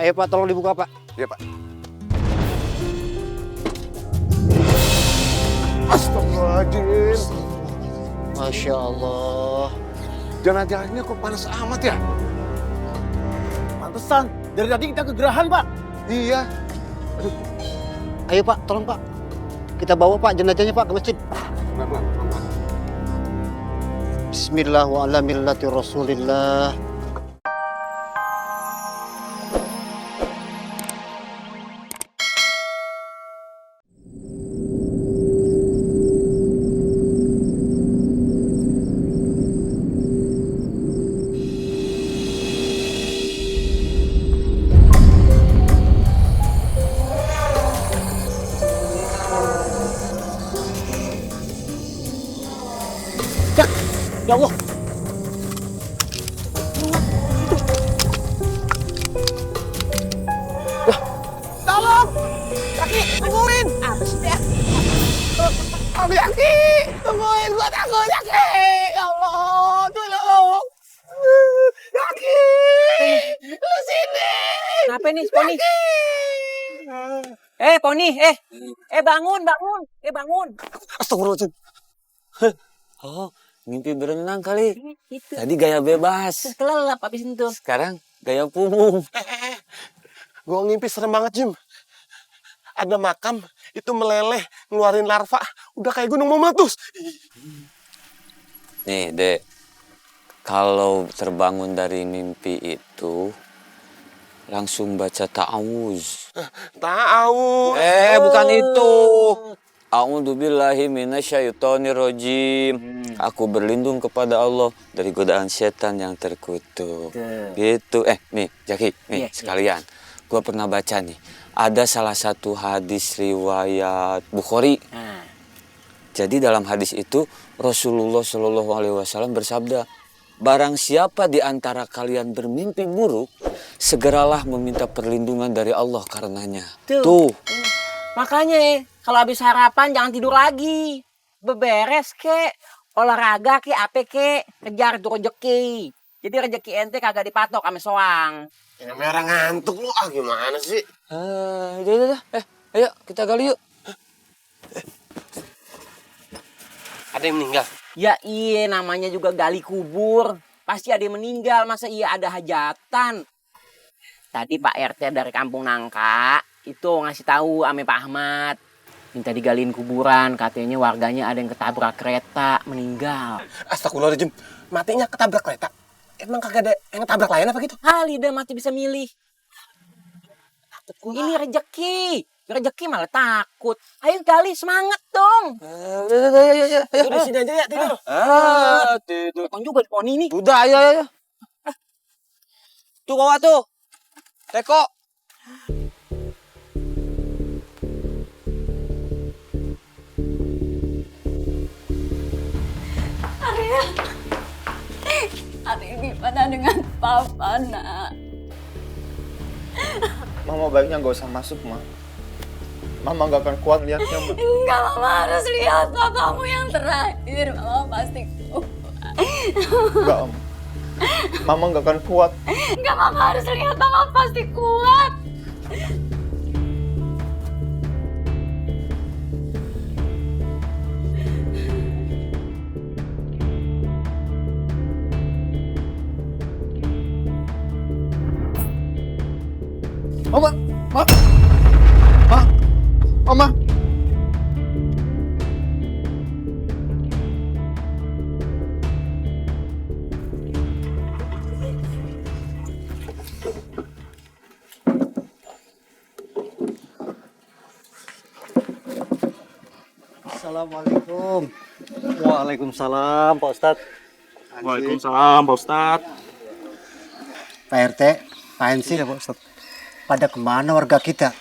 Ayo Pak, tolong dibuka Pak. Iya Pak. Astagfirullahaladzim. Masya Allah. Jenazahnya kok panas amat ya? Pantesan, dari tadi kita kegerahan, Pak. Iya. Ayo Pak, tolong Pak. Kita bawa Pak jenazahnya Pak ke masjid. Pelan-pelan. Bismillah wa ala millati Rasulillah. Ya Allah. Tolong! Kaki, tungguin! Apa sih dia? Aku Yaki! Tungguin, gua takut Yaki! Ya Allah, tolong! Yaki! Lu sini! Kenapa nih, Poni? Poni, bangun. Bangun. Astagfirullahaladzim. Oh, mimpi berenang kali. Gitu. Tadi gaya bebas. Terus kelelap abis itu. Sekarang gaya punggung. Gua ngimpi serem banget, Jim. Ada makam, itu meleleh, ngeluarin larva. Udah kayak gunung mau meletus. Nih, Dek. Kalau terbangun dari mimpi itu, langsung baca ta'awuz. Tahu. Bukan itu. A'udzubillahi minasyaitonirrajim. Aku berlindung kepada Allah dari godaan setan yang terkutuk. Gitu. Nih, Jaki, nih Iya, sekalian. Gua pernah baca nih. Ada salah satu hadis riwayat Bukhari. Jadi dalam hadis itu Rasulullah Shallallahu Alaihi Wasallam bersabda, barang siapa di antara kalian bermimpi buruk, segeralah meminta perlindungan dari Allah karenanya. Tuh. Makanya kalau habis sarapan jangan tidur lagi. Beberes kek, olahraga kek, apa kek, kejar tuh rezeki. Jadi rezeki ente kagak dipatok sama soang. Ini merah ngantuk lu. Gimana sih? Udah. Ayo kita gali yuk. Ada yang meninggal? Ya iya, namanya juga gali kubur. Pasti ada yang meninggal, masa iya ada hajatan. Tadi Pak RT dari Kampung Nangka itu ngasih tahu ame Pak Ahmad. Minta digaliin kuburan, katanya warganya ada yang ketabrak kereta, meninggal. Astagfirullahaladzim. Matinya ketabrak kereta. Emang kagak ada yang ketabrak lain apa gitu? Lidah mati bisa milih. Ini rezeki. Rezeki malah takut. Ayo gali, semangat dong. Udah. Tidur di sini aja ya, tidur. Tidur. Bang juga di pohon ini. Udah, ayo. Tuh bawa tuh. Teko. Arya gimana dengan papa, nak? Mama baiknya gak usah masuk, Ma. Mama gak akan kuat lihatnya, Ma. Enggak, mama harus lihat papamu yang terakhir. Mama pasti kuat. Enggak, Om. Mama gak akan kuat. Enggak, mama harus lihat mama pasti kuat. Mama! Mama! Assalamualaikum. Waalaikumsalam, Pak Ustadz. Waalaikumsalam, Pak Ustadz. Pak RT, Pak Hansi, Pak Ustadz. Pada kemana warga kita?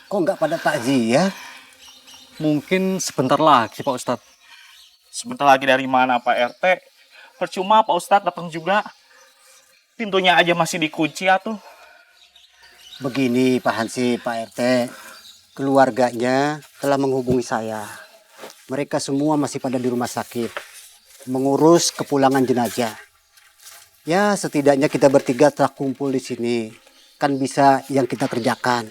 Kok nggak pada takziah? Mungkin sebentar lagi, Pak Ustadz. Sebentar lagi dari mana, Pak RT? Percuma Pak Ustadz datang juga. Pintunya aja masih dikunci atuh. Begini Pak Hansi, Pak RT. Keluarganya telah menghubungi saya. Mereka semua masih pada di rumah sakit. Mengurus kepulangan jenazah. Ya setidaknya kita bertiga telah kumpul di sini. kan bisa yang kita kerjakan.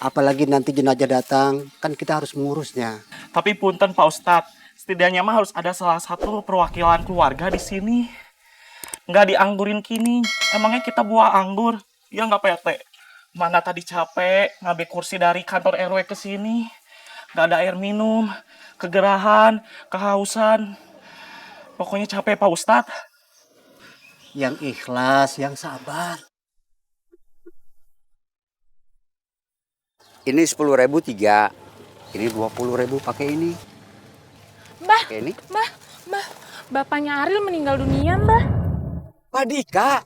Apalagi nanti jenazah datang, kan kita harus mengurusnya. Tapi punten Pak Ustadz, setidaknya mah harus ada salah satu perwakilan keluarga di sini. Nggak dianggurin kini, emangnya kita buah anggur? Ya nggak Pak RT? Mana tadi capek, ngambil kursi dari kantor RW ke sini. Nggak ada air minum, kegerahan, kehausan. Pokoknya capek Pak Ustadz. Yang ikhlas, yang sabar. Ini 10.000 3. Ini 20.000 pakai ini. Mbah, Pakai ini. Mbah, bapaknya Ariel meninggal dunia, Mbah. Pak Dika.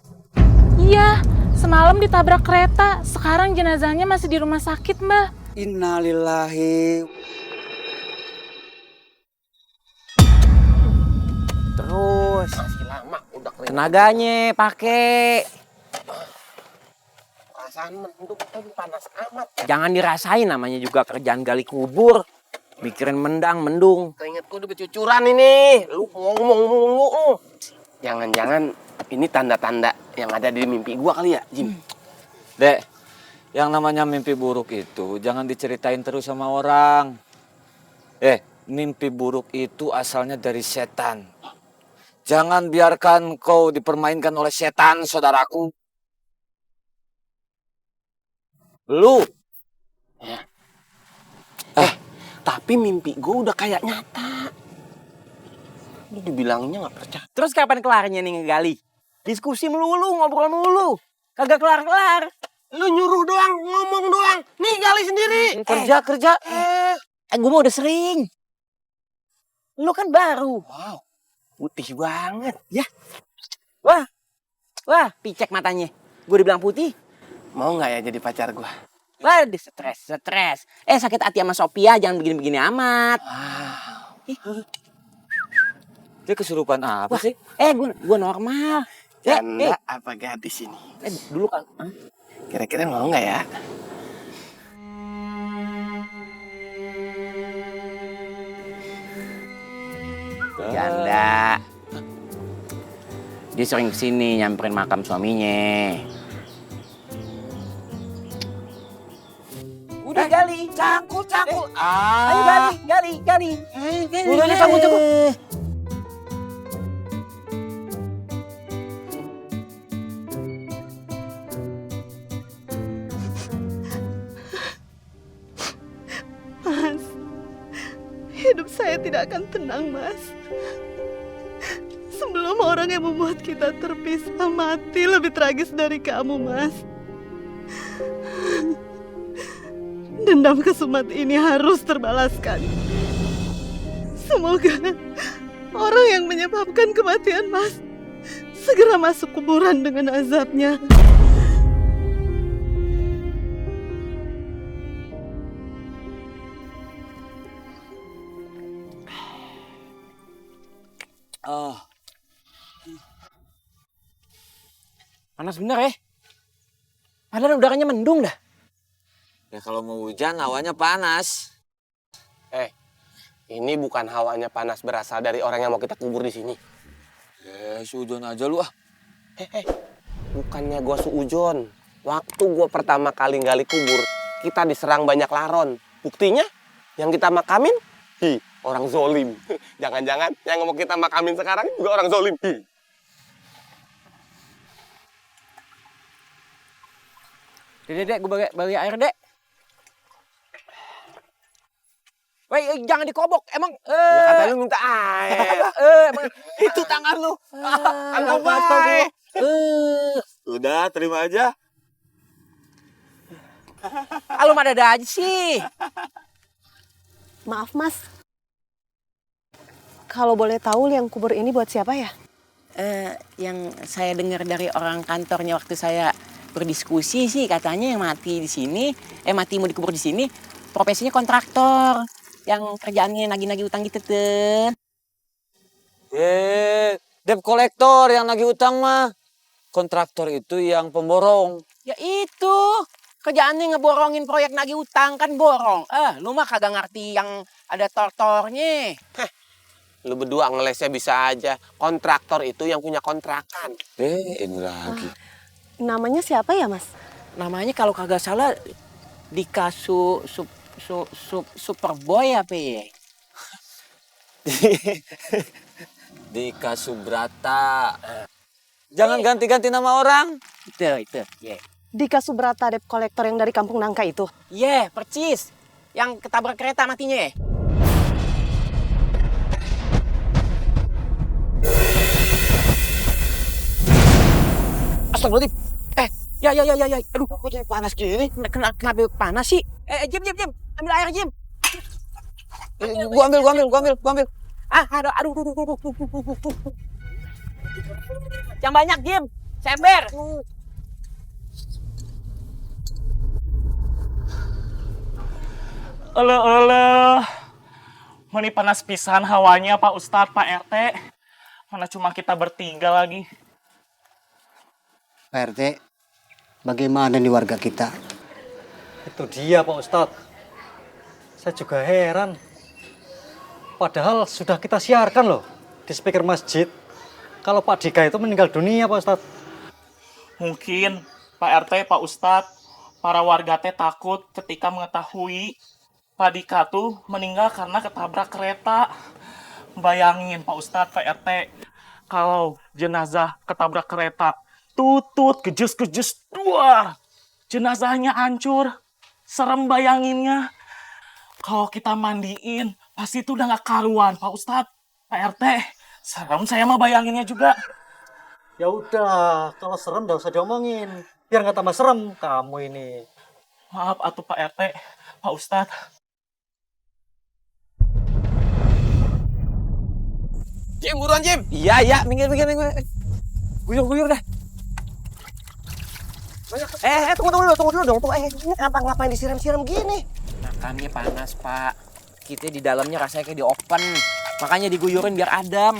Iya, semalam ditabrak kereta. Sekarang jenazahnya masih di rumah sakit, Mbah. Innalillahi. Terus Masih lama, udah keren. tenaganya pakai. Perasaan mendung tapi panas amat. Jangan dirasain, namanya juga kerjaan gali kubur. Mikirin mendung. Keringetku udah bercucuran ini. Lu ngomong mulu. Jangan-jangan ini tanda-tanda yang ada di mimpi gua kali ya, Jim? Dek, yang namanya mimpi buruk itu jangan diceritain terus sama orang. Mimpi buruk itu asalnya dari setan. Jangan biarkan kau dipermainkan oleh setan, saudaraku. Lu. Tapi mimpi gua udah kayak nyata. Lu dibilangnya nggak percaya. Terus kapan kelarnya nih ngegali? Diskusi melulu, ngobrol melulu. Kagak kelar-kelar. Lu nyuruh doang, ngomong doang. Nih gali sendiri. Kerja. Gue mau udah sering. Lu kan baru. Wow, putih banget. Ya. Wah, picek matanya. Gue dibilang putih. Mau nggak ya jadi pacar gua? Wah, stres. Sakit hati sama Sophia, jangan begini-begini amat. Dia kesurupan apa sih? Gue normal. Janda apa gadis ini? Dulu kan. Kira-kira mau nggak ya? Janda. Dia sering kesini nyamperin makam suaminya. Udah gali, cangkul. Ayo gali. Udah cangkul. Mas, hidup saya tidak akan tenang, Mas. Sebelum orang yang membuat kita terpisah mati lebih tragis dari kamu, Mas. Dendam kesumat ini harus terbalaskan. Semoga orang yang menyebabkan kematian Mas segera masuk kuburan dengan azabnya. Panas bener ya. Padahal udaranya mendung dah. Ya kalau mau hujan hawanya panas. Ini bukan hawanya panas berasal dari orang yang mau kita kubur di sini. Sujon aja lu ah. Bukannya gua suujon. Waktu gua pertama kali gali kubur, kita diserang banyak laron. Buktinya, yang kita makamin, orang zolim. Jangan-jangan yang mau kita makamin sekarang juga orang zolim. Dek, gue bagi air, Dek. Woi, jangan dikobok. Emang Ya katanya lu minta air. emang Itu tangan lu. Tangan baik. Udah, terima aja. Lu ada aja sih. Maaf, Mas. Kalau boleh tahu liang kubur ini buat siapa ya? Yang saya dengar dari orang kantornya waktu saya berdiskusi sih, katanya yang mati di sini, mati mau dikubur di sini, profesinya kontraktor, yang kerjaannya nagih-nagih utang gitu tuh. Debt kolektor yang nagih utang mah. Kontraktor itu yang pemborong. Ya itu, kerjaannya ngeborongin proyek nagih utang kan borong. Lu mah kagak ngerti yang ada tortornya. Lu berdua ngelesnya bisa aja. Kontraktor itu yang punya kontrakan. Ini lagi. Namanya siapa ya, Mas? namanya kalau kagak salah Dika Superboy apa ya? Dika Subrata. Jangan ganti-ganti nama orang. Itu, ya. Dika Subrata debt collector yang dari Kampung Nangka itu. Iya, percis. Yang ketabrak kereta matinya. Astagfirullahaladzim. Ya. Aduh, kok jadi panas gini? Kenapa panas sih? Jim. Ambil air, Jim. Gua ambil. Aduh. Yang banyak, Jim. Sember. Ele. Meni panas pisan hawanya Pak Ustadz, Pak RT. Mana cuma kita bertiga lagi. Pak RT, bagaimana nih warga kita? Itu dia Pak Ustadz. Saya juga heran. Padahal sudah kita siarkan loh di speaker masjid. Kalau Pak Dika itu meninggal dunia Pak Ustadz. Mungkin Pak RT, Pak Ustadz, para warga teh takut ketika mengetahui Pak Dika tuh meninggal karena ketabrak kereta. Bayangin Pak Ustadz, Pak RT, kalau jenazah ketabrak kereta, tutut, kejes, duar, jenazahnya hancur, serem bayanginnya. Kalau kita mandiin, pasti itu udah gak karuan Pak Ustadz, Pak RT, serem saya mah bayanginnya juga. Ya udah, kalau serem gak usah diomongin. Biar nggak tambah serem kamu ini. Maaf atuh Pak RT, Pak Ustadz. Jim, buruan Jim. Iya, minggir. Guyur dah. Tunggu dulu dong. Ini ngapain disiram-siram gini? Makannya panas, Pak. Kita di dalamnya rasanya kayak di oven. Makanya diguyurin biar adem.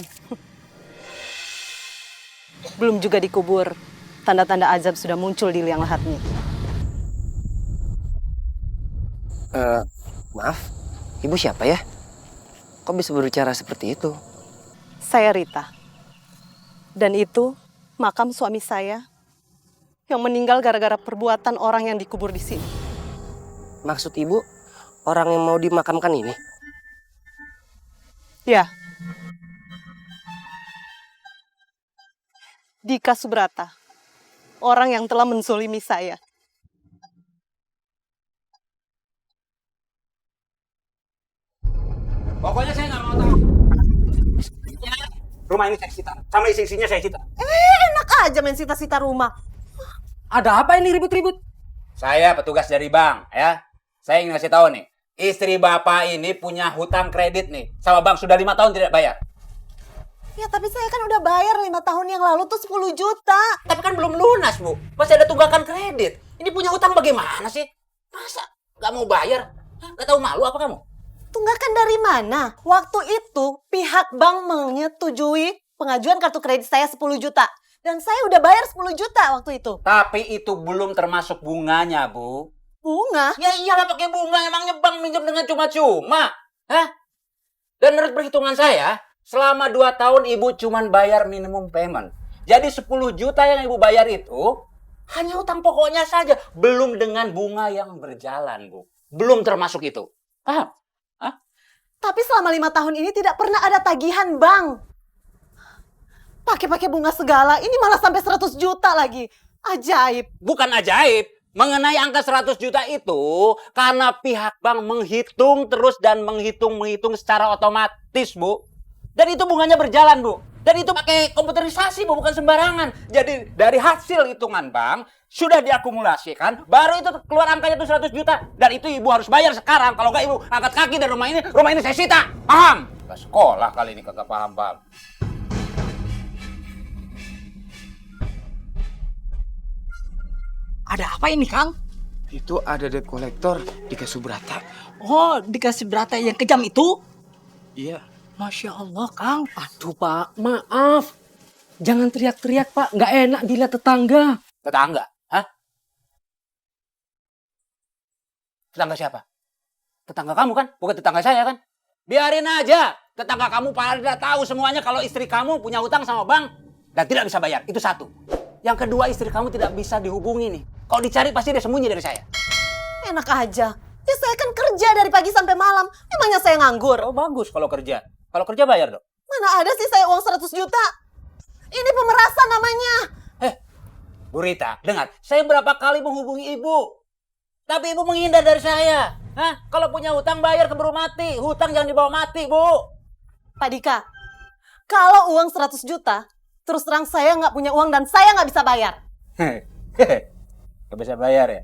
Belum juga dikubur. Tanda-tanda azab sudah muncul di liang lahatnya. Maaf, ibu siapa ya? Kok bisa berbicara seperti itu? Saya Rita. Dan itu makam suami saya yang meninggal gara-gara perbuatan orang yang dikubur di sini. Maksud ibu, orang yang mau dimakamkan ini? Ya. Dika Subrata. Orang yang telah menzolimi saya. Pokoknya saya nggak mau tahu. Rumah ini saya sita, sama isi-isinya saya sita. Enak aja main sita-sita rumah. Ada apa ini ribut-ribut? Saya petugas dari bank, ya. Saya ingin ngasih tahu nih, istri bapak ini punya hutang kredit nih, sama bank sudah 5 tahun tidak bayar. Ya tapi saya kan udah bayar 5 tahun yang lalu tuh 10 juta. Tapi kan belum lunas, Bu. Masih ada tunggakan kredit. Ini punya hutang bagaimana sih? Masa nggak mau bayar? Nggak tahu malu apa kamu? Tunggakan dari mana? Waktu itu pihak bank menyetujui pengajuan kartu kredit saya 10 juta. Dan saya udah bayar 10 juta waktu itu. Tapi itu belum termasuk bunganya, Bu. Bunga? Ya iyalah pakai bunga. Emangnya bank minjem dengan cuma-cuma? Hah? Dan menurut perhitungan saya, selama 2 tahun ibu cuman bayar minimum payment. Jadi 10 juta yang ibu bayar itu hanya utang pokoknya saja. Belum dengan bunga yang berjalan, Bu. Belum termasuk itu. Paham? Tapi selama 5 tahun ini tidak pernah ada tagihan bank. Pakai-pakai bunga segala, ini malah sampai 100 juta lagi. Ajaib. Bukan ajaib. Mengenai angka 100 juta itu, karena pihak bank menghitung terus dan menghitung secara otomatis, Bu. Dan itu bunganya berjalan, Bu. Dan itu pakai komputerisasi, Bu, bukan sembarangan. Jadi dari hasil hitungan bank, sudah diakumulasikan, baru itu keluar angkanya itu 100 juta. Dan itu ibu harus bayar sekarang. Kalau nggak ibu angkat kaki dari rumah ini saya sita. Paham? Ke sekolah kali ini kagak paham. Ada apa ini, Kang? Itu ada debt collector Dika Subrata. Oh, Dika Subrata yang kejam itu? Iya. Masya Allah, Kang. Aduh Pak, maaf. Jangan teriak-teriak Pak, nggak enak dilihat tetangga. Tetangga? Hah? Tetangga siapa? Tetangga kamu kan? Bukan tetangga saya kan? Biarin aja. Tetangga kamu pada tahu semuanya kalau istri kamu punya hutang sama bank dan tidak bisa bayar. Itu satu. Yang kedua, istri kamu tidak bisa dihubungi nih. Kalau dicari pasti dia sembunyi dari saya. Enak aja. Ya saya kan kerja dari pagi sampai malam. Emangnya saya nganggur? Oh bagus kalau kerja. Kalau kerja bayar dong. Mana ada sih saya uang 100 juta? Ini pemerasan namanya. Bu Rita, dengar. Saya berapa kali menghubungi ibu. Tapi ibu menghindar dari saya. Hah? Kalau punya hutang bayar keburu mati. Hutang jangan dibawa mati, Bu. Pak Dika, kalau uang 100 juta, terus terang saya nggak punya uang dan saya nggak bisa bayar. Gak bisa bayar ya?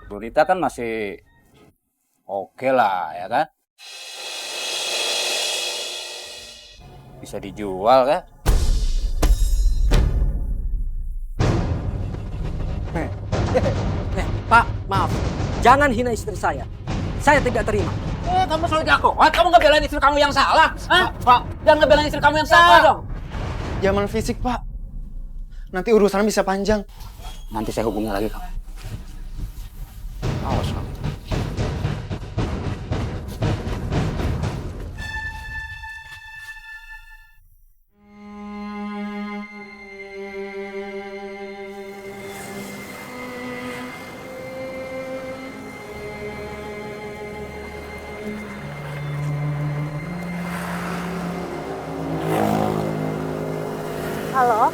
Bu Rita kan masih oke lah, ya kan? Bisa dijual kan? Pak, maaf. Jangan hina istri saya. Saya tidak terima. Kamu selalu jago. Kamu nggak belain istri kamu yang salah. Pak, jangan ngebelain istri kamu yang salah dong. Jangan fisik, Pak. Nanti urusan bisa panjang. Nanti saya hubungi lagi kamu. Awas kamu. Halo?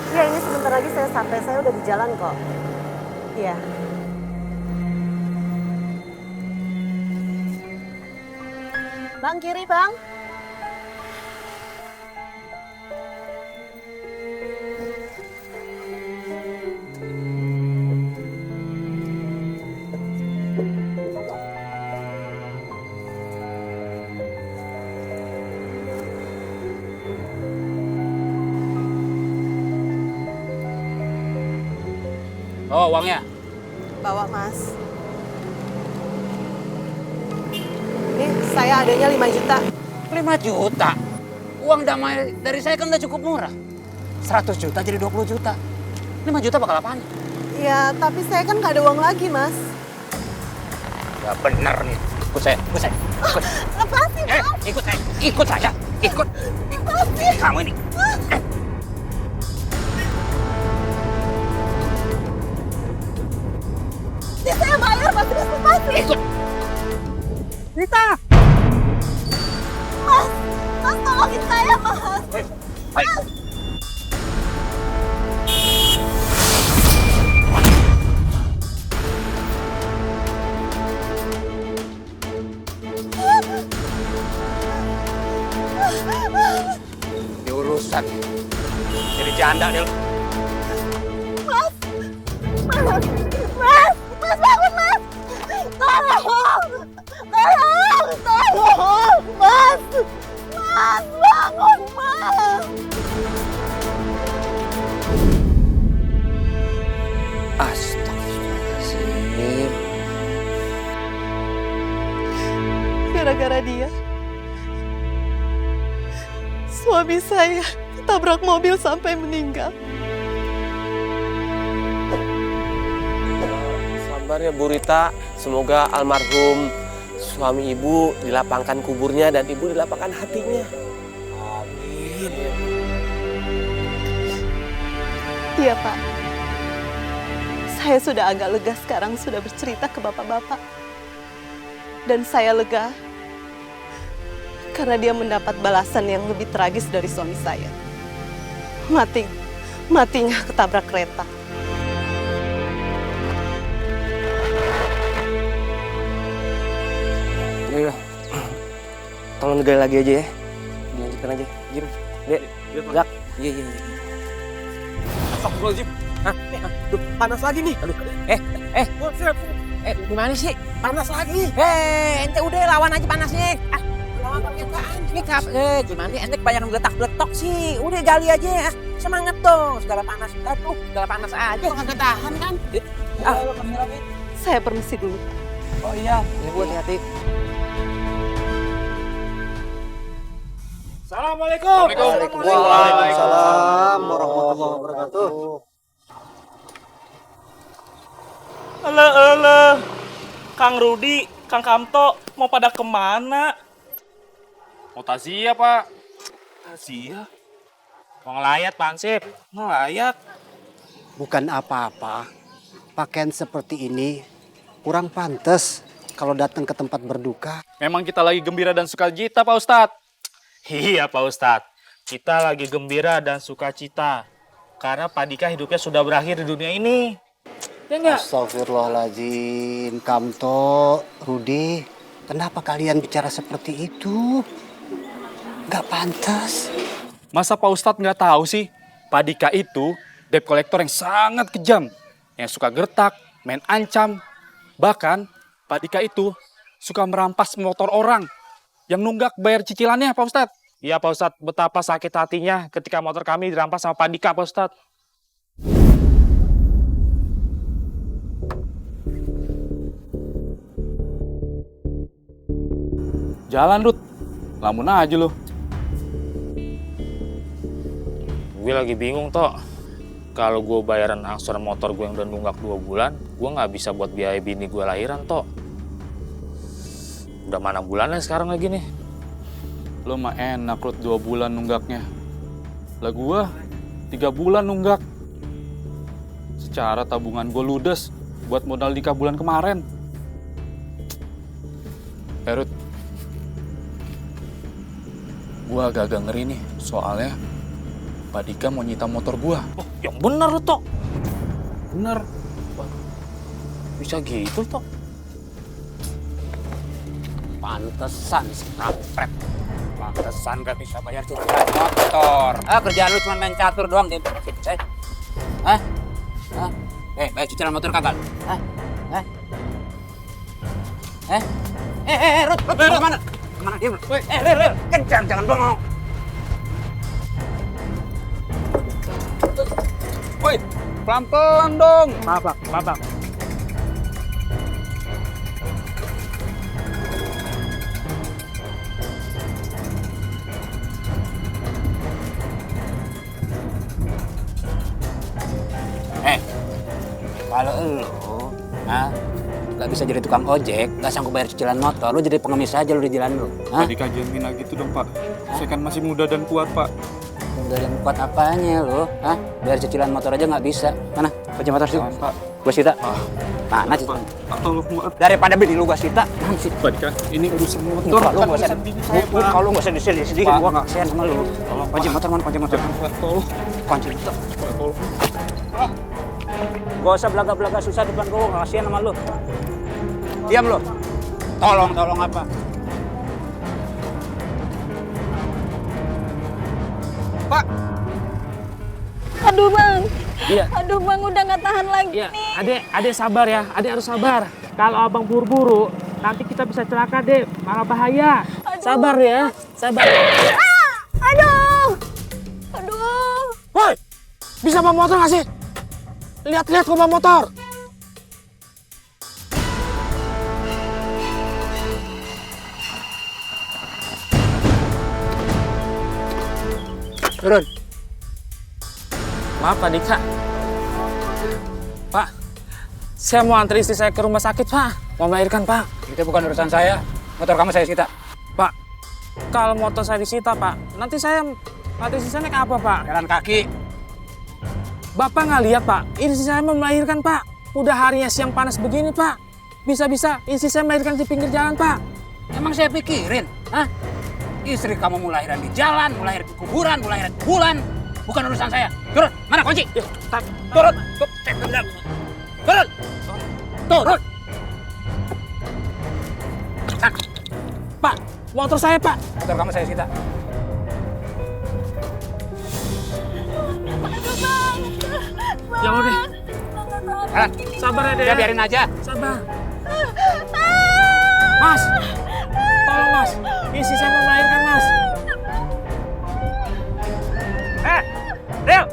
Ya ini sebentar lagi saya sampai, saya udah di jalan kok. Iya. Bang, kiri bang. Oh, uangnya. Bawa mas. Nih saya adanya 5 juta. 5 juta? Uang damai dari saya kan udah cukup murah. 100 juta jadi 20 juta. 5 juta bakal apaan? Ya tapi saya kan gak ada uang lagi mas. Ya bener nih. Ikut saya, ikut saya. Ikut. Lepasin mas. Ikut saya, ikut saja. Ikut. Lepasin. Kamu ini. Ya saya bayar mas, lepasin. Ikut. Rita. Mas, mas tolongin saya mas. Baik. Ini urusan. Jadi janda deh. Mas, mas, mas, mas bangun mas. Tolong, tolong, mas. Mas, bangun mas. Astagfirullahaladzim. Gara-gara dia, suami saya ketabrak mobil sampai meninggal. Sabar ya Bu Rita, semoga almarhum suami ibu dilapangkan kuburnya dan ibu dilapangkan hatinya. Amin. Iya Pak, saya sudah agak lega sekarang sudah bercerita ke bapak-bapak. Dan saya lega karena dia mendapat balasan yang lebih tragis dari suami saya. Matinya ketabrak kereta. Udah, tolong digali lagi aja ya. Dilanjutkan aja. Jim, Dek, Zak. Iya. Astagfirullahaladzim. Hah? Aduh, panas lagi nih. Aduh. Gimana sih? Panas lagi. Ente udah lawan aja panasnya. Lawan pakai apaan? Ini gimana ente kebanyakan geletak-geletok sih. Udah gali aja. Semangat dong. Segala panas kita tuh. Segala panas aja. Kagak tahan kan? Saya permisi dulu. Oh iya. Ini Bu, hati-hati. Assalamualaikum. Waalaikumsalam warahmatullahi wabarakatuh. Alah. Kang Rudi, Kang Kamto, mau pada kemana? Mau takziah, Pak. Takziah? Mau ngelayat, Pak Ansip. Ngelayat? Bukan apa-apa. Pakaian seperti ini kurang pantas kalau datang ke tempat berduka. Memang kita lagi gembira dan sukacita, Pak Ustadz. Iya, Pak Ustadz. Kita lagi gembira dan sukacita. Karena Pak Dika hidupnya sudah berakhir di dunia ini. Ya enggak? Astagfirullahaladzim, Kamto, Rudi. Kenapa kalian bicara seperti itu? Nggak pantas. Masa Pak Ustadz nggak tahu sih? Pak Dika itu debt collector yang sangat kejam. Yang suka gertak, main ancam. Bahkan Pak Dika itu suka merampas motor orang yang nunggak bayar cicilannya, Pak Ustadz. Iya, Pak Ustadz, betapa sakit hatinya ketika motor kami dirampas sama Pak Dika, Pak Ustadz. Jalan, Rut. Lamun aja lu. Gue lagi bingung, Tok. Kalau gue bayaran angsuran motor gue yang udah nunggak 2 bulan, gue nggak bisa buat biaya bini gue lahiran, Tok. Udah mana bulannya sekarang lagi nih? Lo mah enak, Rut, 2 bulan nunggaknya. Lah gue 3 bulan nunggak. Secara tabungan gue ludes buat modal nikah bulan kemarin. Rut, gue agak-agak ngeri nih, soalnya Pak Dika mau nyita motor gue. Oh, yang bener lo, Tok. Bener. Wah, bisa gitu, Tok. Pantesan si kampret. Pantesan gak bisa bayar cicilan motor. Kerjaan lu cuma main catur doang di saya. Bayar cicilan motor kagak? Rut, kemana? Kemana dia? Rel, kencang, jangan bengong. Woi, pelan-pelan dong. Maaf, Bang. Kalau lu, nggak bisa jadi tukang ojek, nggak sanggup bayar cicilan motor, lu jadi pengemis aja lu di jalan lu. Pak Dika jangan mina gitu dong, Pak. Saya kan masih muda dan kuat, Pak. Muda dan kuat apanya lu? Bayar cicilan motor aja nggak bisa. Mana? Kunci motor sih. Pak. Gua sita. Mana cicilan? Pak, tolong, maaf. Daripada bini lu gua sita. Mana sih? Pak Dika, ini urusan motor. Kalau nggak usah, kalau nggak usah disini, gua nggak kasihan sama lu. Kunci motor mana? Kunci motor. Tolong. Kunci motor. Tolong. Gak usah belaga-belaga susah depan gue, gak kasihan sama lu. Diam lu. Tolong apa? Pak. Aduh bang. Iya. Aduh bang, udah gak tahan lagi Iya. nih. Adek sabar ya. Adek harus sabar. Kalau abang buru-buru, nanti kita bisa celaka, Dek. Malah bahaya. Aduh. Sabar ya. Sabar. Aduh. Woi, bisa bawa motor nggak sih? Lihat-lihat gua bawa motor. Turun. Maaf, Pak Dika. Pak, saya mau antri istri saya ke rumah sakit, Pak. Mau melahirkan, Pak. Itu bukan urusan saya. Motor kamu saya sita. Pak, kalau motor saya disita, Pak, nanti istri saya naik apa, Pak? Jalan kaki. Bapak nggak lihat, Pak? Istri saya mau melahirkan, Pak. Udah harinya siang panas begini, Pak. Bisa-bisa istri saya melahirkan di pinggir jalan, Pak. Emang saya pikirin, istri kamu mau lahiran di jalan, mau lahir di kuburan, mau lahir di bulan. Bukan urusan saya. Turun. Mana kunci? Turun. Turun. Pak, motor saya, Pak. Motor kamu saya sita. Ya udah. Sabar ya, Dek. Ya biarin aja. Sabar. Mas, tolong Mas. Istri saya mau melahirkan, Mas. Ril,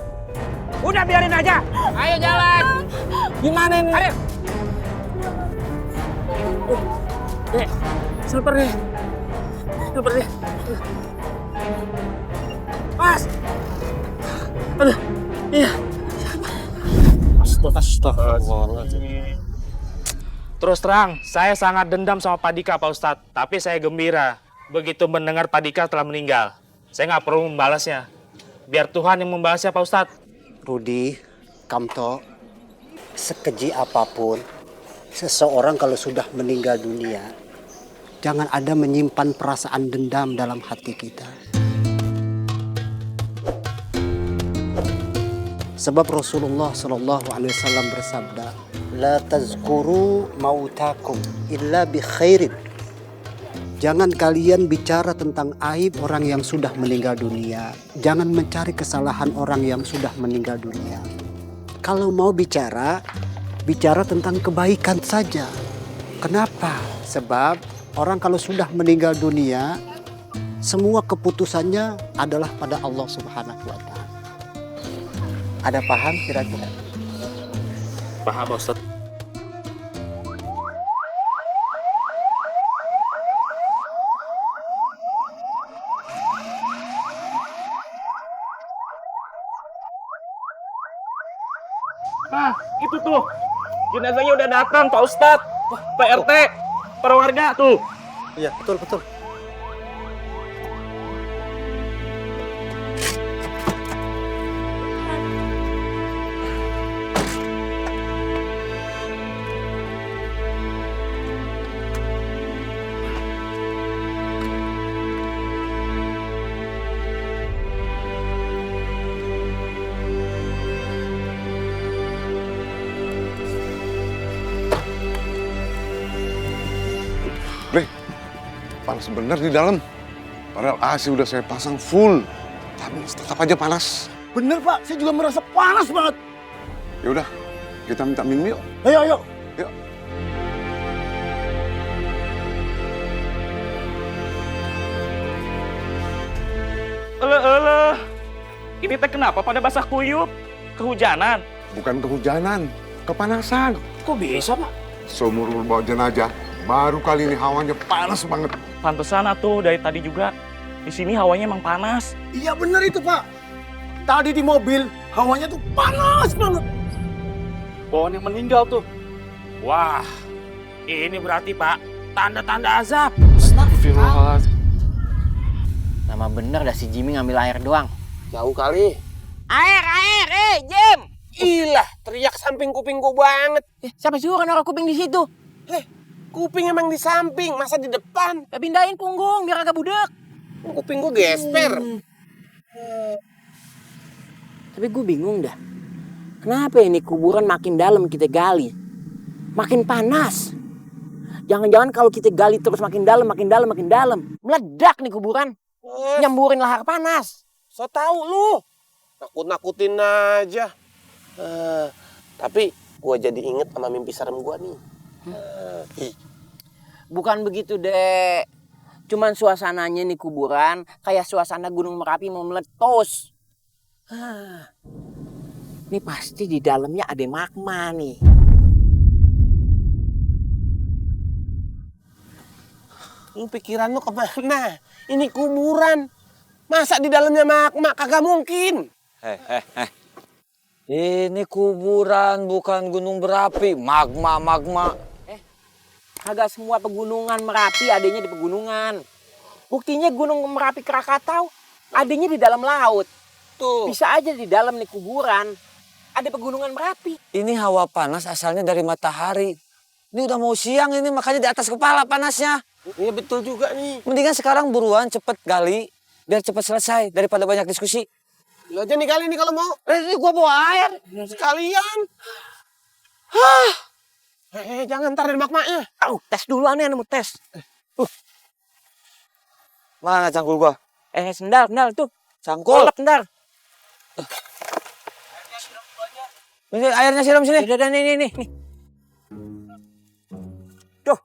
udah biarin aja. Ayo jalan. Gimana ini? Ayo. Dek, sabar deh. Sabar deh. Mas. Aduh, iya. Astagfirullahaladzim. Terus terang, saya sangat dendam sama Pak Dika, Pak Ustadz. Tapi saya gembira begitu mendengar Pak Dika telah meninggal. Saya nggak perlu membalasnya. Biar Tuhan yang membalasnya, Pak Ustadz. Rudi, Kamto, sekeji apapun, seseorang kalau sudah meninggal dunia, jangan ada menyimpan perasaan dendam dalam hati kita. Sebab Rasulullah SAW bersabda, La tazkuru mautakum illa bi khairin. Jangan kalian bicara tentang aib orang yang sudah meninggal dunia. Jangan mencari kesalahan orang yang sudah meninggal dunia. Kalau mau bicara, bicara tentang kebaikan saja. Kenapa? Sebab orang kalau sudah meninggal dunia, semua keputusannya adalah pada Allah Subhanahu wa Ta'ala. Ada paham kira-kira? Paham, Ustaz. Nah, itu tuh. Jenazahnya udah datang, Pak Ustadz. Pak RT, para warga tuh. Iya, betul. Bre, panas bener di dalam. Padahal AC udah saya pasang full. Tapi tetap aja panas. Bener Pak, saya juga merasa panas banget. Ya udah, kita minta minum yuk. Ayo. Yuk. Elah. Ini teh kenapa pada basah kuyup? Kehujanan? Bukan kehujanan, kepanasan. Kok bisa Pak? Seumur bawa jenazah, baru kali ini hawanya panas banget. Pantesan atuh dari tadi juga. Di sini hawanya emang panas. Iya bener itu Pak. Tadi di mobil, hawanya tuh panas banget. Pohon yang meninggal tuh. Wah, ini berarti Pak, tanda-tanda azab. Astagfirullahaladzim. Nama bener dah si Jimmy ngambil air doang. Jauh kali. Air, Jim! Ilah, teriak samping kupingku banget. Siapa suruh naruh kuping di situ? Kuping emang di samping, masa di depan? Ya pindahin punggung biar agak budek. Kuping gue gesper. Tapi gue bingung dah. Kenapa ini kuburan makin dalam kita gali? Makin panas. Jangan-jangan kalau kita gali terus makin dalam. Meledak nih kuburan. Nyamburin lahar panas. So tau lu. Nakut-nakutin aja. Tapi gue jadi inget sama mimpi serem gue nih. Bukan begitu, Dek. Cuman suasananya nih kuburan kayak suasana Gunung Merapi mau meletus. Ini pasti di dalamnya ada magma nih. Lu pikiran lu kemana? Ini kuburan. Masa di dalamnya magma? Kagak mungkin. Ini kuburan bukan gunung berapi, magma. Kagak semua pegunungan Merapi adanya di pegunungan. Buktinya Gunung Merapi Krakatau adanya di dalam laut. Tuh. Bisa aja di dalam nih kuburan ada pegunungan Merapi. Ini hawa panas asalnya dari matahari. Ini udah mau siang ini, makanya di atas kepala panasnya. Iya betul juga nih. Mendingan sekarang buruan cepet gali, biar cepet selesai daripada banyak diskusi. Lu aja nih kali ini kalau mau. Ini gua bawa air. Sekalian. Jangan ntar dari magmanya. Tes dulu aneh mau tes. Mana cangkul gua? Sendal tuh. Cangkul. Bentar. Ini airnya siram sini. Udah nih. Tuh.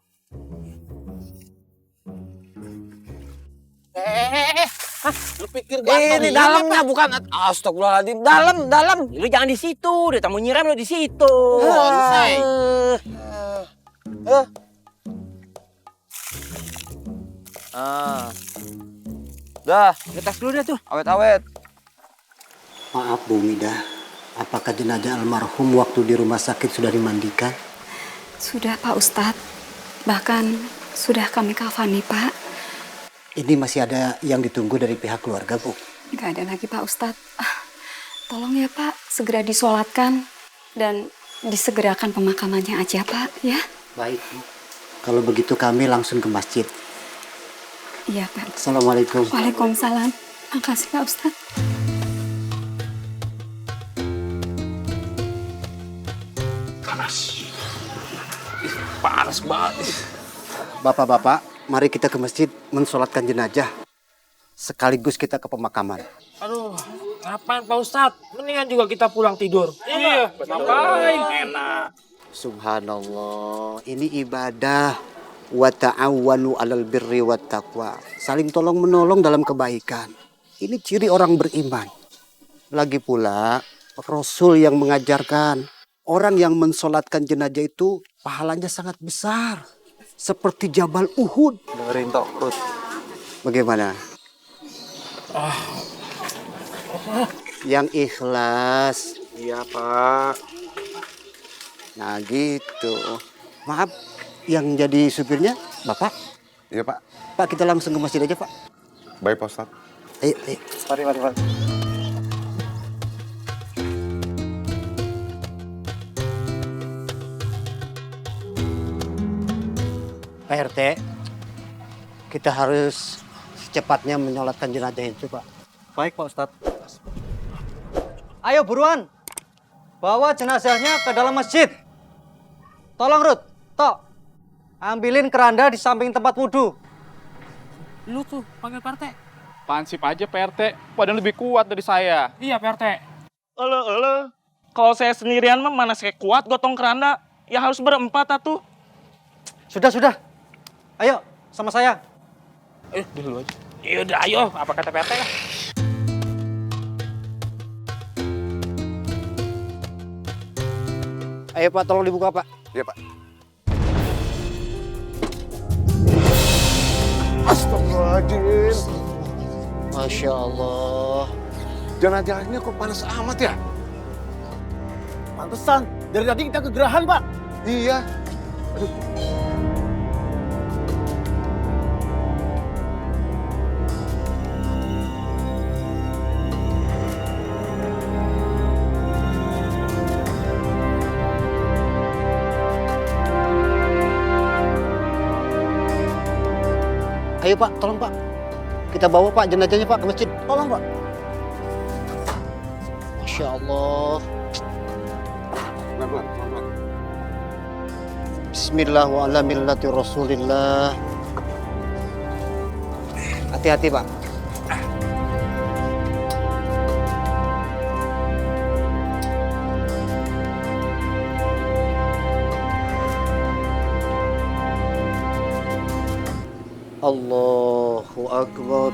Lu pikir gua ini dalamnya bukan. Astagfirullahaladzim. Dalam. Lu jangan di situ. Udah tamu nyiram lu di situ. Bonsai. Dah. Tes dulu dah tuh. Awet-awet. Maaf Bu Mida, apakah jenazah almarhum waktu di rumah sakit sudah dimandikan? Sudah Pak Ustadz. Bahkan sudah kami kafani Pak. Ini masih ada yang ditunggu dari pihak keluarga Bu? Nggak ada lagi Pak Ustadz. Tolong ya Pak, segera disolatkan. dan disegerakan pemakamannya aja, Pak, ya? Baik, Bu. Kalau begitu kami langsung ke masjid. Iya, Pak. Assalamualaikum. Waalaikumsalam. Makasih, Pak Ustadz. Panas banget. Bapak-bapak, mari kita ke masjid mensolatkan jenazah. Sekaligus kita ke pemakaman. Aduh, ngapain Pak Ustadz? Mendingan juga kita pulang tidur. Iya, ngapain? Enak. Subhanallah, ini ibadah. Wa ta'awwanu 'alal birri wat taqwa. Saling tolong menolong dalam kebaikan. Ini ciri orang beriman. Lagi pula Rasul yang mengajarkan orang yang mensolatkan jenazah itu pahalanya sangat besar. Seperti Jabal Uhud. Dengerin tok, Rut. Bagaimana? Yang ikhlas. Iya, Pak. Nah gitu. Maaf, yang jadi supirnya Bapak? Iya, Pak. Pak, kita langsung ke masjid aja, Pak. Baik, Pak Ustadz. Ayo, ayo. Mari. Pak RT, kita harus secepatnya menyolatkan jenazah itu, Pak. Baik, Pak Ustadz. Ayo buruan, bawa jenazahnya ke dalam masjid. Tolong Ruth, Tok, ambilin keranda di samping tempat wudhu. Lu tuh panggil Pak RT. Pansip aja PRT, padahal lebih kuat dari saya. Iya, Pak RT. Elo. Kalau saya sendirian mah mana saya kuat gotong keranda. Ya harus berempat atuh. Sudah. Ayo, sama saya. Dulu aja. Yaudah, ayo. Apa kata Pak RT lah? Ayo, Pak, tolong dibuka, Pak. Iya, Pak. Astagfirullahaladzim. Masya Allah. Jenazahnya kok panas amat ya? Pantesan, dari tadi kita kegerahan, Pak. Iya. Ayo, Pak, tolong, Pak. Kita bawa, Pak, jenazahnya, Pak, ke masjid. Tolong, Pak. Masya Allah. Pelan-pelan. Bismillah wa ala millati Rasulillah. Hati-hati, Pak. Allahu Akbar.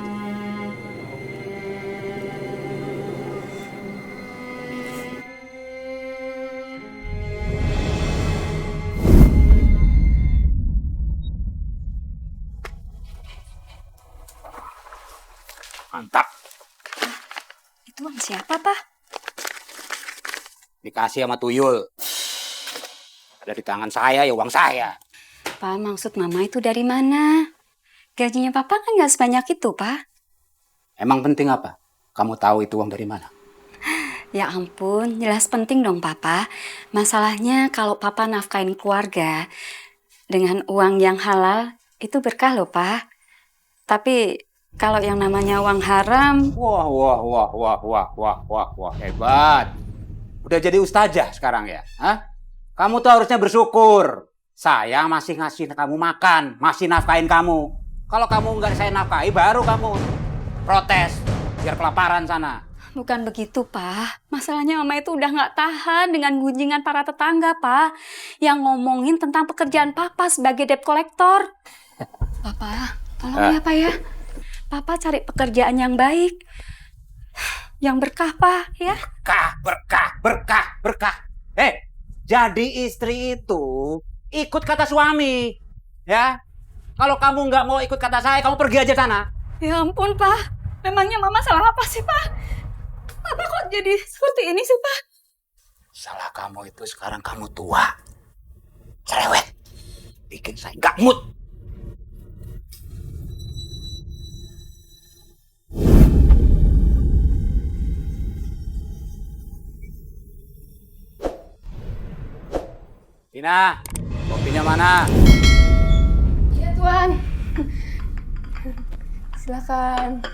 Mantap. Itu uang siapa, Pak? Dikasih sama tuyul. Ada di tangan saya, ya uang saya. Pak, maksud Mama itu dari mana? Gajinya Papa kan nggak sebanyak itu, Pak. Emang penting apa? Kamu tahu itu uang dari mana? Ya ampun, jelas penting dong, Papa. Masalahnya kalau Papa nafkain keluarga dengan uang yang halal, itu berkah loh, Pak. Tapi kalau yang namanya uang haram... Wah, hebat. Udah jadi ustazah sekarang ya? Hah? Kamu tuh harusnya bersyukur. Saya masih ngasih kamu makan, masih nafkain kamu. Kalau kamu nggak saya nafkahi, baru kamu protes, biar kelaparan sana. Bukan begitu, Pak. Masalahnya Mama itu udah nggak tahan dengan gunjingan para tetangga, Pak. Yang ngomongin tentang pekerjaan Papa sebagai debt collector. Papa, tolong ya, Pak ya. Papa cari pekerjaan yang baik. Yang berkah, Pak, ya. Berkah. Jadi istri itu ikut kata suami, ya. Kalau kamu nggak mau ikut kata saya, kamu pergi aja sana. Ya ampun, Pak. Memangnya Mama salah apa sih, Pak? Papa kok jadi seperti ini sih, Pak? Salah kamu itu sekarang kamu tua. Cerewet. Bikin saya nggak mood. Tina, kopinya mana? Iya, Tuan. Silakan.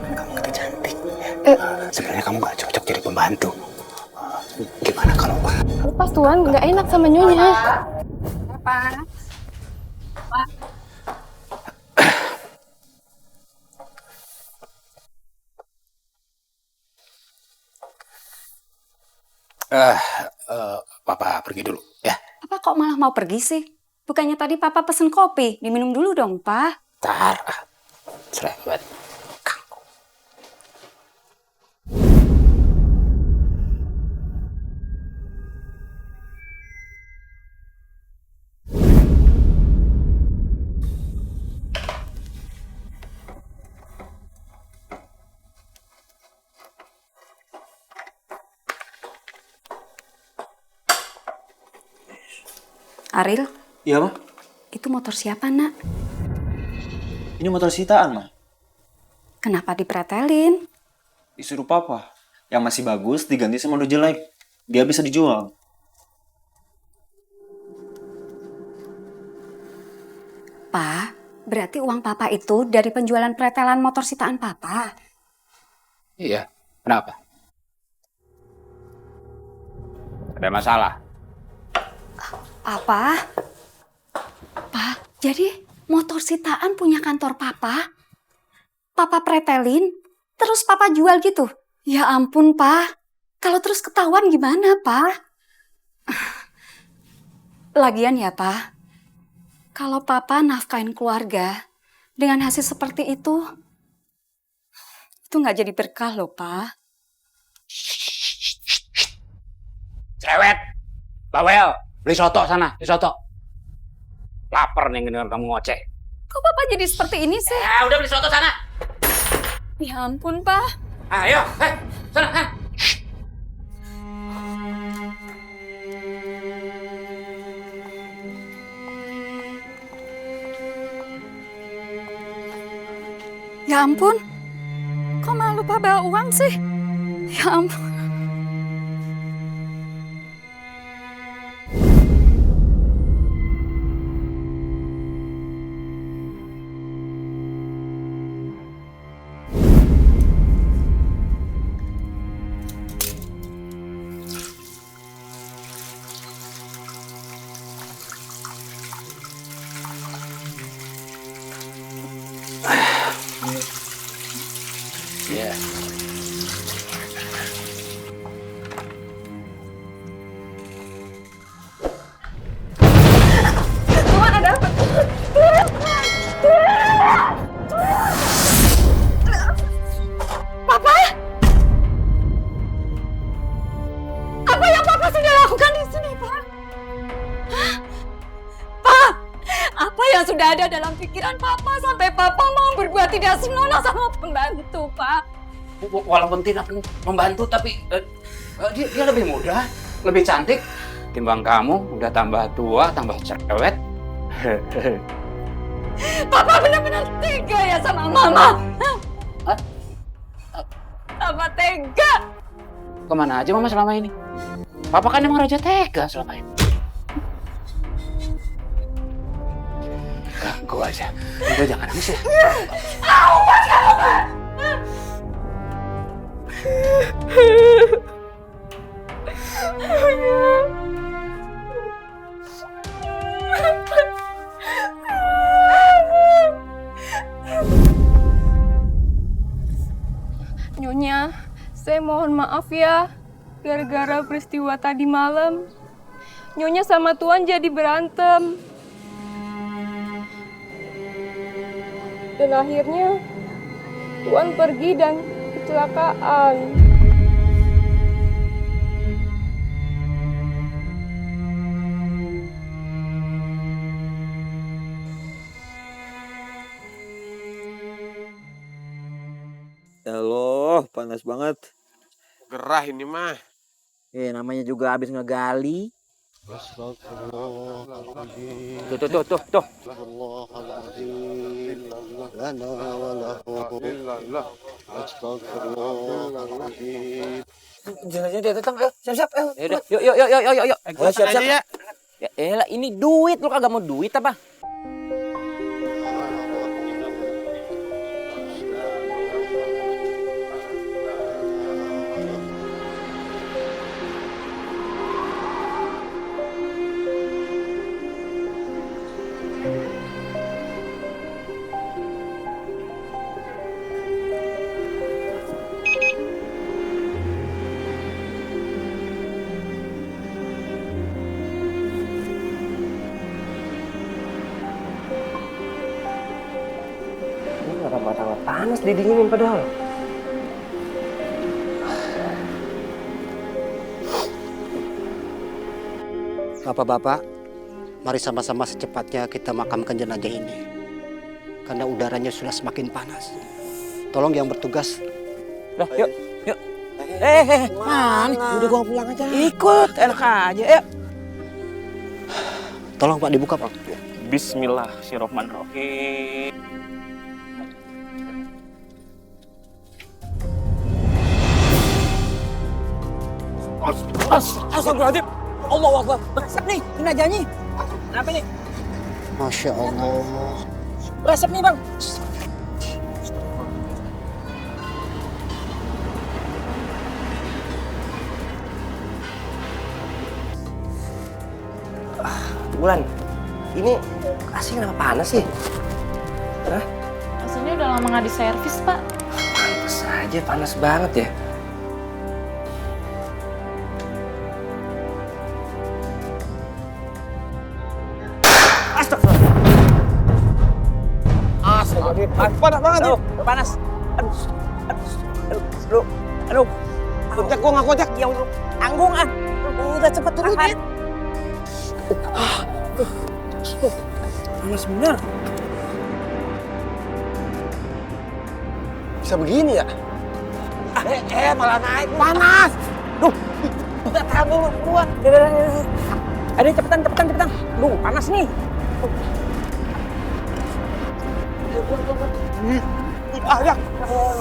Kamu kata cantik. Sebenarnya kamu nggak cocok jadi pembantu. Gimana kalau Lepas Tuan, nggak enak sama Nyonya. Apa? Papa pergi dulu ya? Papa kok malah mau pergi sih? Bukannya tadi Papa pesen kopi, diminum dulu dong, Pak. Ntar, cerewet. Aril, Iya, Ma. itu motor siapa, Nak? Ini motor sitaan, Ma. Kenapa dipretelin? Disuruh Papa. Yang masih bagus diganti sama udah jelek. Dia bisa dijual. Pa, berarti uang Papa itu dari penjualan pretelan motor sitaan Papa. Iya, kenapa? Ada masalah? Apa? Pa, jadi motor sitaan punya kantor Papa? Papa pretelin, terus Papa jual gitu? Ya ampun, Pa. Kalau terus ketahuan gimana, Pa? Lagian ya, Pa. Kalau Papa nafkahin keluarga dengan hasil seperti itu nggak jadi berkah loh, Pa. Cerewet! Bawel! Beli soto sana, beli soto. Lapar nih ngedenger kamu ngoceh. Kok Papa jadi seperti ini sih? Udah beli soto sana. Ya ampun, Pa. Ayo, sana. Ya ampun. Kok malah lupa bawa uang sih? Ya ampun. Iya. Tuhan, ada apa? Papa? Apa yang Papa sudah lakukan di sini, Pak? Hah? Pak, apa yang sudah ada dalam pikiran Papa sampai Papa mau berbuat tidak senonoh sama pembantu, Pak? Walaupun tidak membantu, tapi dia lebih muda, lebih cantik. Timbang kamu, udah tambah tua, tambah cerewet. Papa benar-benar tega ya sama Mama. Papa tega. Kemana aja Mama selama ini? Papa kan emang raja tega selama ini. Ganggu aja. Udah jangan nangis ya. Nyonya, saya mohon maaf ya. Gara-gara peristiwa tadi malam, Nyonya sama Tuan jadi berantem. Dan akhirnya, Tuan pergi dan kecelakaan. Ya Allah, panas banget. Gerah ini mah. Namanya juga habis ngegali. Tuh. Lana wa lahu. Astagfirullahaladzim. Jalan-jalan dia datang, ayo siap-siap, ayo. Yuk. Ayo siap-siap. Ya elah, ini duit, lu kagak mau duit apa? Ini panas didinginin padahal. Bapak-bapak, mari sama-sama secepatnya kita makamkan jenazah ini. Karena udaranya sudah semakin panas. Tolong yang bertugas. Yuk. Mana? Udah gua pulang aja. Ikut, enak aja. Ayo. Tolong Pak dibuka Pak. Bismillahirrahmanirrahim. Astagfirullahaladzim. Allahu Akbar. Resep nih, jenazahnya. Kenapa nih? Masya Allah. Resep nih, Bang. Bulan, ini AC kenapa panas sih? Hah? AC-nya udah lama nggak diservis, Pak. Pantes aja, panas banget ya. Panas banget tuh. Panas. Aduh. Kocak gua nggak kocak. Ya udah. Tanggung ah. Udah cepet turunin. Panas bener. Bisa begini ya? Malah naik. Panas. Duh. Udah tahan dulu keluar. Ayo cepetan. Duh, panas nih. Jak.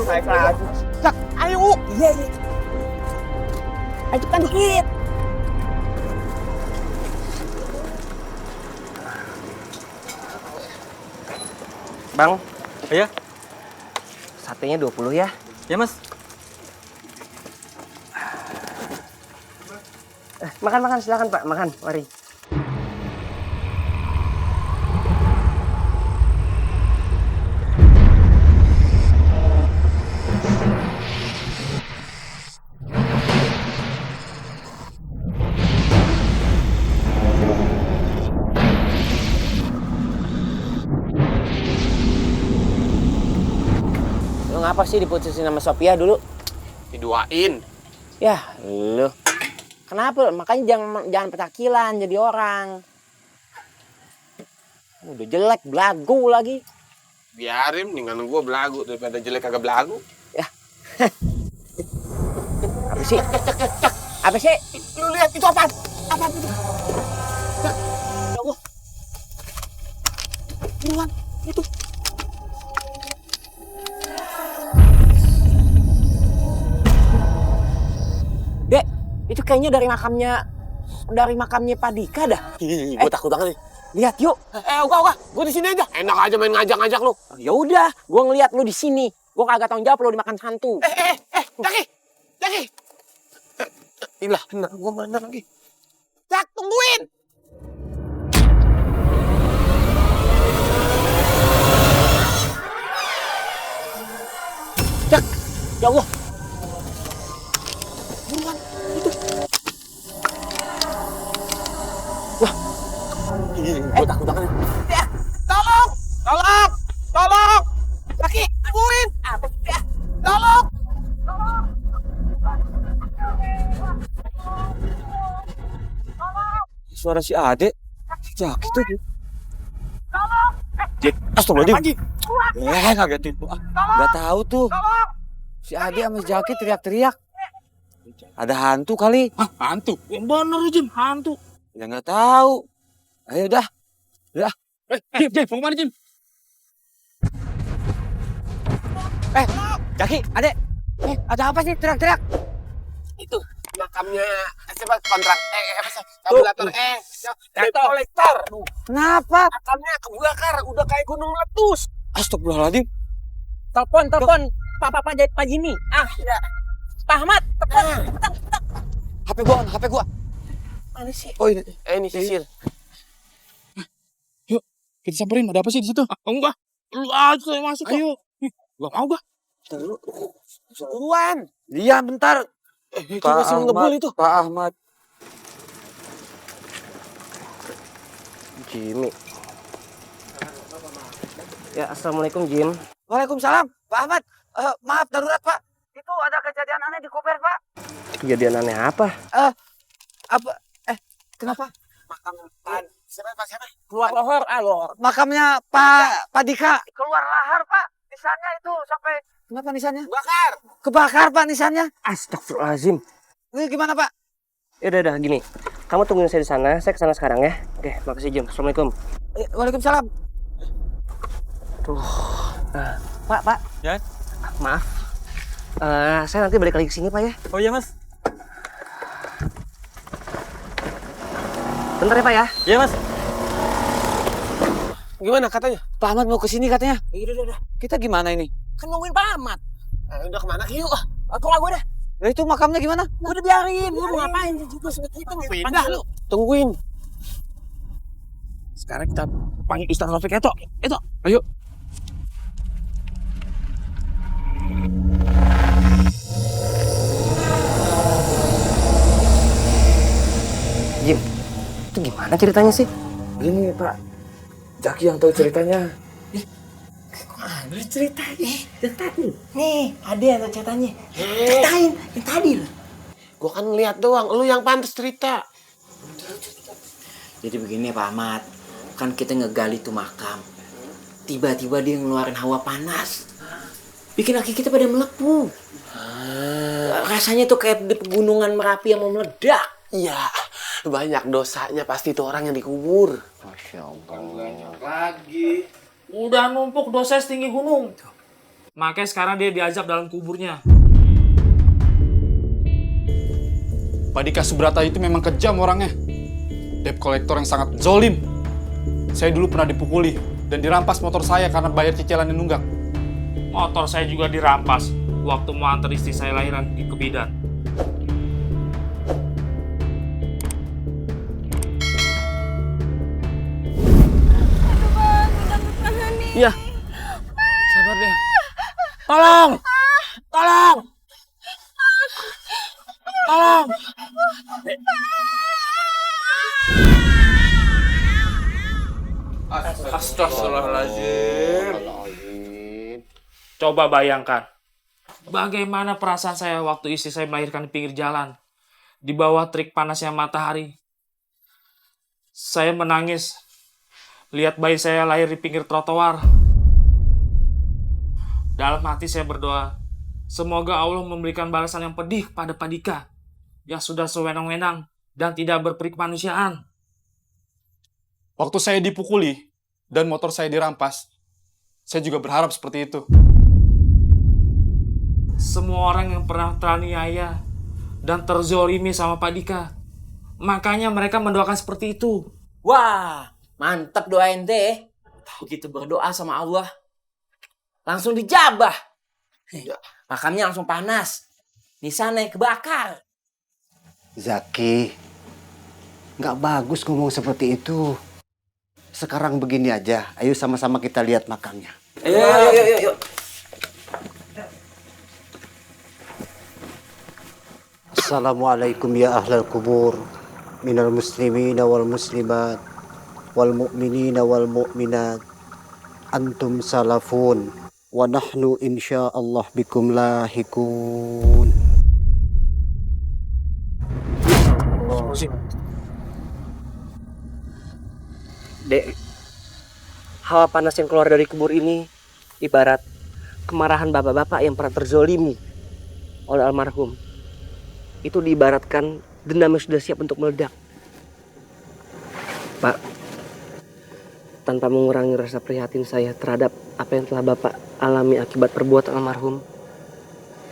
Naik lagi. Jak, ayo. Iya. Ayo cepetan dikit. Bang. Iya? Satenya 20 ya. Ya, Mas. Makan, silakan Pak. Makan, mari. Apa sih diputusin sama Sophia dulu? Diduain. Ya, lu. Kenapa? Makanya jangan petakilan jadi orang. Udah jelek, belagu lagi. Biarin, mendingan gua belagu daripada jelek kagak belagu. Ya. Apa sih? Lu lihat itu apaan? Apaan itu? Ya Allah. Buruan, itu. Dek, itu kayaknya dari makamnya Pak Dika dah. Gue takut banget nih. Lihat yuk. Oga, gue di sini aja. Enak aja main ngajak-ngajak lu. Ya udah, gue ngeliat lu di sini. Gue kagak tanggung jawab lu dimakan hantu. Jaki. Ilah, benar gue mana lagi? Jak, tungguin. Jak, ya Allah. Buruan, itu. Wah, gue takut banget. Ya, tolong. Jaki, tungguin. Tolong. Suara si Ade. Jaki tuh. Jek, Astagfirullahaladzim. Ngagetin tuh. Gak tahu tuh. Si Ade sama Jaki teriak-teriak. Ada hantu kali. Hah, hantu? Yang bener, Jim, hantu. Ya nggak tahu. Ayo dah. Jim, mau kemana, Jim? Jaki, Ade. Ada apa sih teriak-teriak? Itu makamnya siapa kontrak kalkulator debt collector. Kenapa? Makamnya kebakar, udah kayak gunung meletus. Astagfirullahaladzim. Telepon Pak Jimmy. Ya. Pak Ahmad, telepon. HP gua. Mana sih? Oh ini. Ini sisir. Yuk, kita samperin. Ada apa sih di situ? Enggak. Lu aja yang masuk. Ayo. Gak mau gua. Duluan. Iya, bentar. Itu masih ngebul itu. Pak Ahmad. Jimmy. Ya, assalamualaikum Jim. Waalaikumsalam, Pak Ahmad. Maaf darurat Pak. Itu ada kejadian aneh di Koper Pak. Kejadian aneh apa? Kenapa? Siapa? Keluar lahar, Makamnya Pak Dika. keluar lahar Pak. Nisannya itu sampai Kenapa nisannya? Bakar. Kebakar Pak nisannya. Astagfirullahaladzim. Ini gimana Pak? Ya udah gini. Kamu tungguin saya di sana. Saya kesana sekarang ya. Oke, makasih Jim. Assalamualaikum. Waalaikumsalam. Pak. Ya? Maaf. Saya nanti balik lagi ke sini Pak ya. Oh iya Mas. Bentar ya Pak ya. Iya Mas. Gimana katanya? Pak Ahmad mau ke sini katanya. Udah. Kita gimana ini? kan nungguin Pak Ahmad. Udah kemana? Yuk. Tunggu gue dah. Lah itu makamnya gimana? Udah biarin, lu mau ngapain juga seperti itu? Pindah lu. Tungguin. Sekarang kita panggil Ustaz Rafiq Eto. Ayo. Jim, itu gimana ceritanya sih? Gini Pak, Jaki yang tahu ceritanya. Ada ceritanya yang tadi. Nih, ada yang ceritanya. Ceritain yang tadi loh. Gua kan ngeliat doang, lu yang pantas cerita. Jadi begini Pak Ahmad, kan kita ngegali tuh makam. Tiba-tiba dia ngeluarin hawa panas. Bikin kaki kita pada melepuh. Rasanya tuh kayak di pegunungan Merapi yang mau meledak. Iya, banyak dosanya pasti tuh orang yang dikubur. Masya Allah. Banyak lagi. Udah numpuk dosa setinggi gunung. Makanya sekarang dia diazab dalam kuburnya. Pak Dika Subrata itu memang kejam orangnya. Debt collector yang sangat zolim. Saya dulu pernah dipukuli dan dirampas motor saya karena bayar cicilan yang nunggak. Motor saya juga dirampas waktu mau antar istri saya lahiran di Kebidan. Iya. Sabar deh. Tolong. Astagfirullahaladzim. Coba bayangkan. Bagaimana perasaan saya waktu istri saya melahirkan di pinggir jalan. Di bawah terik panasnya matahari. Saya menangis. Lihat bayi saya lahir di pinggir trotoar. Dalam hati saya berdoa, semoga Allah memberikan balasan yang pedih pada Pak Dika yang sudah sewenang-wenang dan tidak berperi kemanusiaan. Waktu saya dipukuli dan motor saya dirampas, saya juga berharap seperti itu. Semua orang yang pernah teraniaya dan terzolimi sama Pak Dika, makanya mereka mendoakan seperti itu. Wah, mantap doa ente. Begitu berdoa sama Allah, langsung dijabah. Makamnya langsung panas. Nisannya kebakar. Zaki, nggak bagus ngomong seperti itu. Sekarang begini aja, ayo sama-sama kita lihat makamnya. Yuk. Assalamualaikum ya ahlal kubur, minal muslimina wal muslimat, wal mu'minina wal mu'minat. Antum salafun, wa nahnu insyaallah bikum lahikun. Dek, hawa panas yang keluar dari kubur ini ibarat kemarahan bapak-bapak yang pernah terzolimi oleh almarhum. Itu diibaratkan dendam yang sudah siap untuk meledak. Pak, tanpa mengurangi rasa prihatin saya terhadap apa yang telah Bapak alami akibat perbuatan almarhum,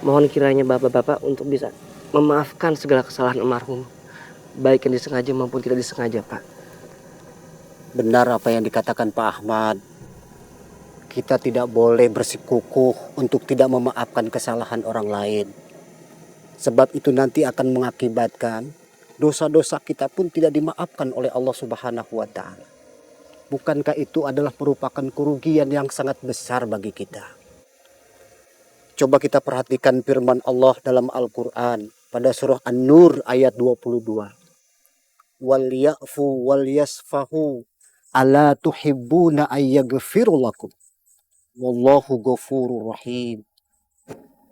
mohon kiranya bapak-bapak untuk bisa memaafkan segala kesalahan almarhum, baik yang disengaja maupun tidak disengaja, Pak. Benar apa yang dikatakan Pak Ahmad. Kita tidak boleh bersikukuh untuk tidak memaafkan kesalahan orang lain. Sebab itu nanti akan mengakibatkan dosa-dosa kita pun tidak dimaafkan oleh Allah Subhanahu wa Ta'ala. Bukankah itu adalah merupakan kerugian yang sangat besar bagi kita? Coba kita perhatikan firman Allah dalam Al-Quran pada surah An-Nur ayat 22. Wal ya'fu wal yasfahu ala tuhibbuna ayyaghfiru lakum wallahu ghafurur rahim.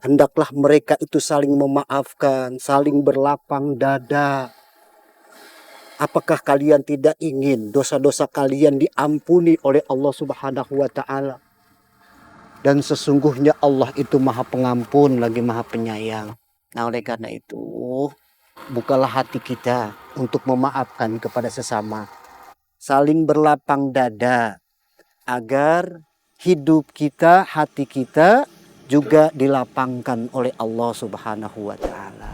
Hendaklah mereka itu saling memaafkan, saling berlapang dada. Apakah kalian tidak ingin dosa-dosa kalian diampuni oleh Allah Subhanahu wa Ta'ala? Dan sesungguhnya Allah itu Maha Pengampun lagi Maha Penyayang. Nah, oleh karena itu, bukalah hati kita untuk memaafkan kepada sesama. Saling berlapang dada agar hidup kita, hati kita juga dilapangkan oleh Allah Subhanahu wa Ta'ala.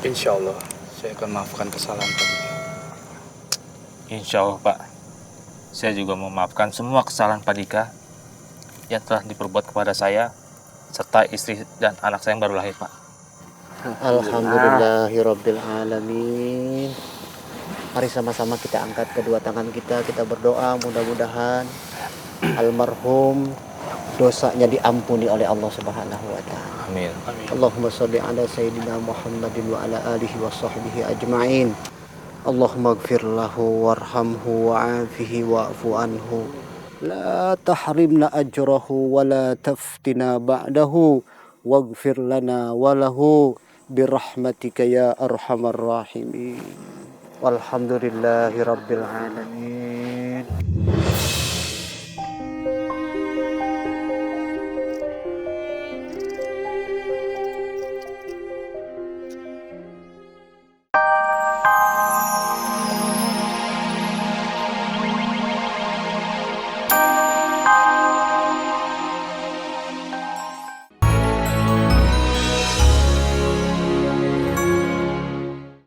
Insya Allah saya akan maafkan kesalahan Pak. Insya Allah Pak, saya juga memaafkan semua kesalahan Pak Dika yang telah diperbuat kepada saya serta istri dan anak saya yang baru lahir Pak. Alhamdulillahirabbil alamin. Mari sama-sama kita angkat kedua tangan kita berdoa mudah-mudahan almarhum dosanya diampuni oleh Allah Subhanahu wa Ta'ala. Amin. Allahumma sholli ala sayyidina Muhammadin wa ala alihi wa sahbihi ajma'in. Allahumma ighfir lahu warhamhu wa'afihi wa'fu anhu. La tahrimna ajrahu wa la taftina ba'dahu waghfir lana wa lahu birahmatika ya arhamar rahimin. Walhamdulillahi rabbil alamin.